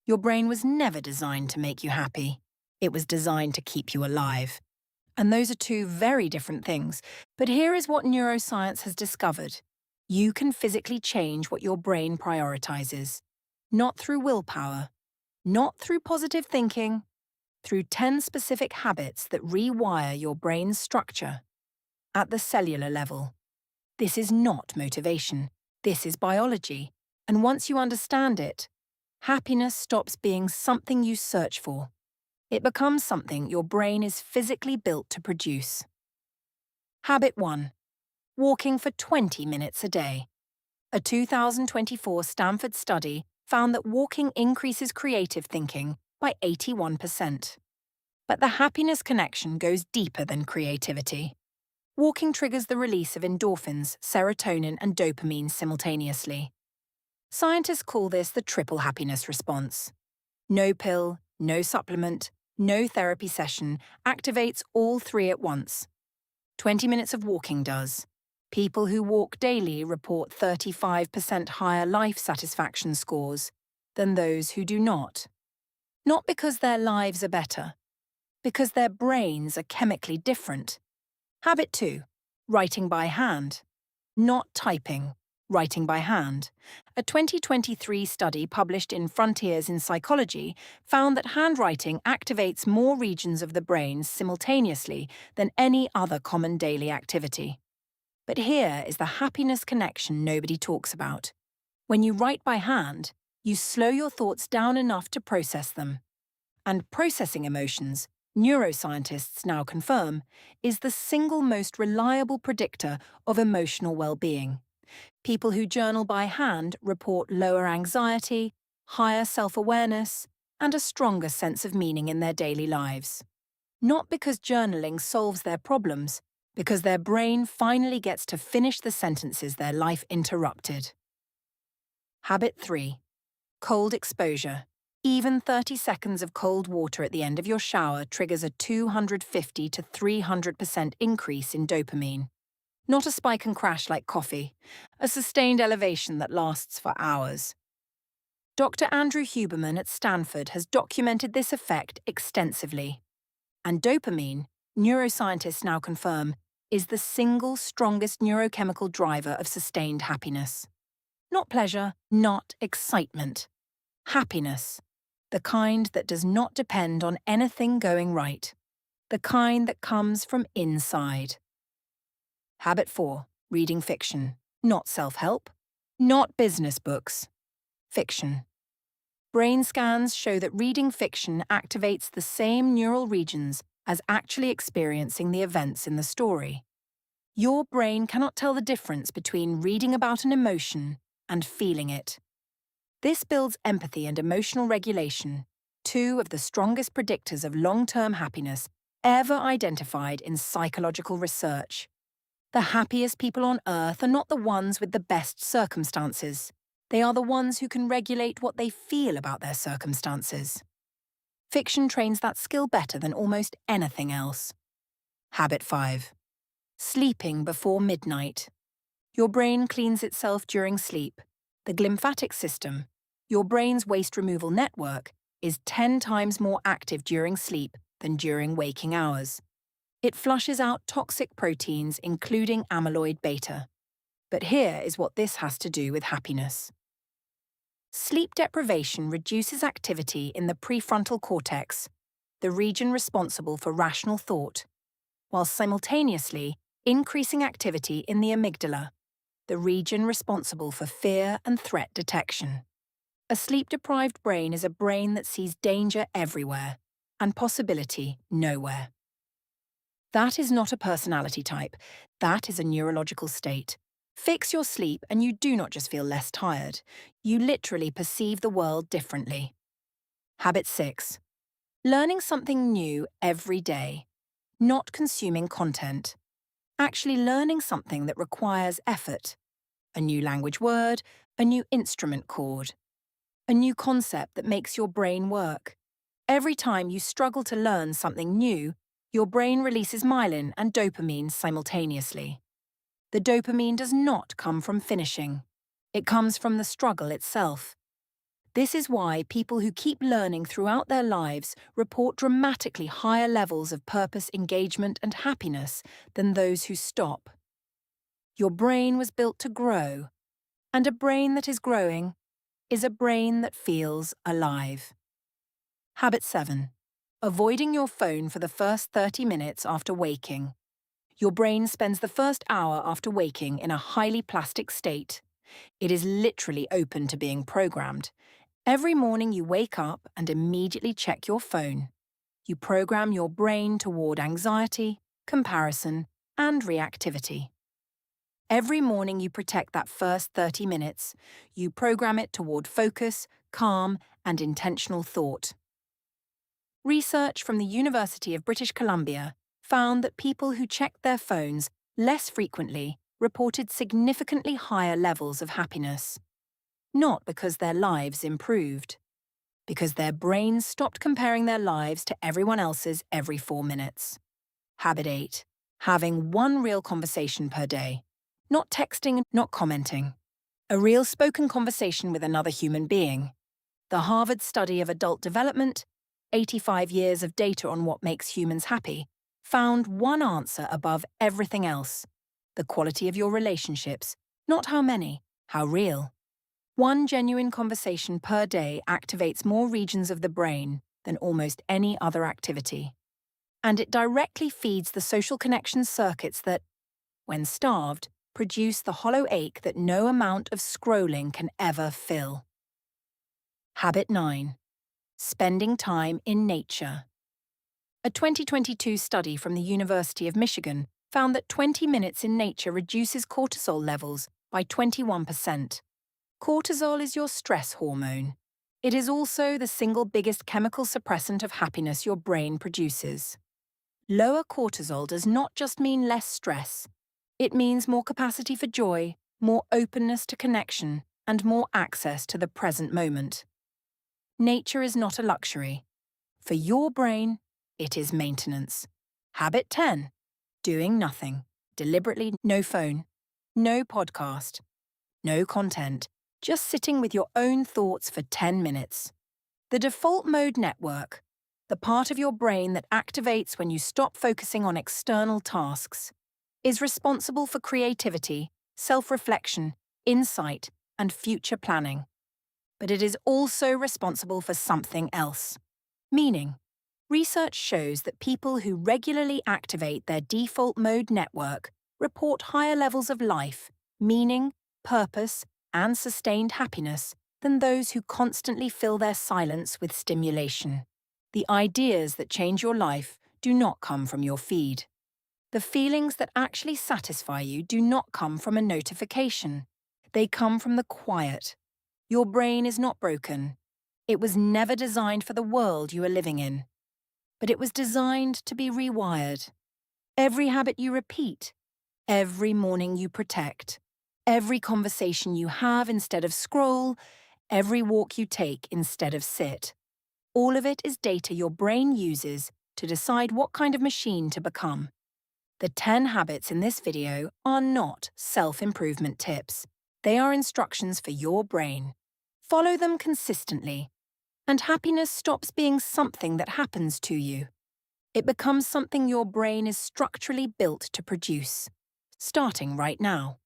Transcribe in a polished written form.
Your brain was never designed to make you happy. It was designed to keep you alive. And those are two very different things. But here is what neuroscience has discovered. You can physically change what your brain prioritizes. Not through willpower, not through positive thinking, through 10 specific habits that rewire your brain's structure at the cellular level. This is not motivation. This is biology. And once you understand it, happiness stops being something you search for. It becomes something your brain is physically built to produce. Habit 1. Walking for 20 minutes a day. A 2024 Stanford study found that walking increases creative thinking by 81%. But the happiness connection goes deeper than creativity. Walking triggers the release of endorphins, serotonin, and dopamine simultaneously. Scientists call this the triple happiness response. No pill, no supplement, no therapy session activates all three at once. 20 minutes of walking does. People who walk daily report 35% higher life satisfaction scores than those who do not. Not because their lives are better, because their brains are chemically different. Habit 2. Writing by hand. Not typing. Writing by hand. A 2023 study published in Frontiers in Psychology found that handwriting activates more regions of the brain simultaneously than any other common daily activity. But here is the happiness connection nobody talks about. When you write by hand, you slow your thoughts down enough to process them. And processing emotions, neuroscientists now confirm, is the single most reliable predictor of emotional well-being. People who journal by hand report lower anxiety, higher self-awareness, and a stronger sense of meaning in their daily lives. Not because journaling solves their problems, because their brain finally gets to finish the sentences their life interrupted. Habit 3. Cold exposure. Even 30 seconds of cold water at the end of your shower triggers a 250 to 300% increase in dopamine. Not a spike and crash like coffee, a sustained elevation that lasts for hours. Dr. Andrew Huberman at Stanford has documented this effect extensively. And dopamine, neuroscientists now confirm, is the single strongest neurochemical driver of sustained happiness. Not pleasure, not excitement. Happiness. The kind that does not depend on anything going right. The kind that comes from inside. Habit 4. Reading fiction. Not self-help. Not business books. Fiction. Brain scans show that reading fiction activates the same neural regions as actually experiencing the events in the story. Your brain cannot tell the difference between reading about an emotion and feeling it. This builds empathy and emotional regulation, two of the strongest predictors of long-term happiness ever identified in psychological research. The happiest people on Earth are not the ones with the best circumstances. They are the ones who can regulate what they feel about their circumstances. Fiction trains that skill better than almost anything else. Habit 5. Sleeping before midnight. Your brain cleans itself during sleep. The glymphatic system, your brain's waste removal network, is 10 times more active during sleep than during waking hours. It flushes out toxic proteins, including amyloid beta. But here is what this has to do with happiness. Sleep deprivation reduces activity in the prefrontal cortex, the region responsible for rational thought, while simultaneously increasing activity in the amygdala, the region responsible for fear and threat detection. A sleep-deprived brain is a brain that sees danger everywhere and possibility nowhere. That is not a personality type. That is a neurological state. Fix your sleep and you do not just feel less tired. You literally perceive the world differently. Habit 6. Learning something new every day. Not consuming content. Actually learning something that requires effort. A new language word, a new instrument chord. A new concept that makes your brain work. Every time you struggle to learn something new, your brain releases myelin and dopamine simultaneously. The dopamine does not come from finishing. It comes from the struggle itself. This is why people who keep learning throughout their lives report dramatically higher levels of purpose, engagement, and happiness than those who stop. Your brain was built to grow, and a brain that is growing is a brain that feels alive. Habit 7. Avoiding your phone for the first 30 minutes after waking. Your brain spends the first hour after waking in a highly plastic state. It is literally open to being programmed. Every morning you wake up and immediately check your phone. You program your brain toward anxiety, comparison, and reactivity. Every morning you protect that first 30 minutes. You program it toward focus, calm, and intentional thought. Research from the University of British Columbia found that people who checked their phones less frequently reported significantly higher levels of happiness. Not because their lives improved, because their brains stopped comparing their lives to everyone else's every 4 minutes. Habit 8. Having one real conversation per day. Not texting, not commenting. A real spoken conversation with another human being. The Harvard study of adult development, 85 years of data on what makes humans happy, found one answer above everything else. The quality of your relationships, not how many, how real. One genuine conversation per day activates more regions of the brain than almost any other activity. And it directly feeds the social connection circuits that, when starved, produce the hollow ache that no amount of scrolling can ever fill. Habit 9. Spending time in nature. A 2022 study from the University of Michigan found that 20 minutes in nature reduces cortisol levels by 21%. Cortisol is your stress hormone. It is also the single biggest chemical suppressant of happiness your brain produces. Lower cortisol does not just mean less stress. It means more capacity for joy, more openness to connection, and more access to the present moment. Nature is not a luxury. For your brain, it is maintenance. Habit 10. Doing nothing. Deliberately no phone, no podcast, no content. Just sitting with your own thoughts for 10 minutes. The default mode network, the part of your brain that activates when you stop focusing on external tasks, is responsible for creativity, self-reflection, insight, and future planning. But it is also responsible for something else. Meaning, research shows that people who regularly activate their default mode network report higher levels of life, meaning, purpose, and sustained happiness than those who constantly fill their silence with stimulation. The ideas that change your life do not come from your feed. The feelings that actually satisfy you do not come from a notification. They come from the quiet. Your brain is not broken. It was never designed for the world you are living in. But it was designed to be rewired. Every habit you repeat, every morning you protect, every conversation you have instead of scroll, every walk you take instead of sit. All of it is data your brain uses to decide what kind of machine to become. The 10 habits in this video are not self-improvement tips. They are instructions for your brain. Follow them consistently, and happiness stops being something that happens to you. It becomes something your brain is structurally built to produce, starting right now.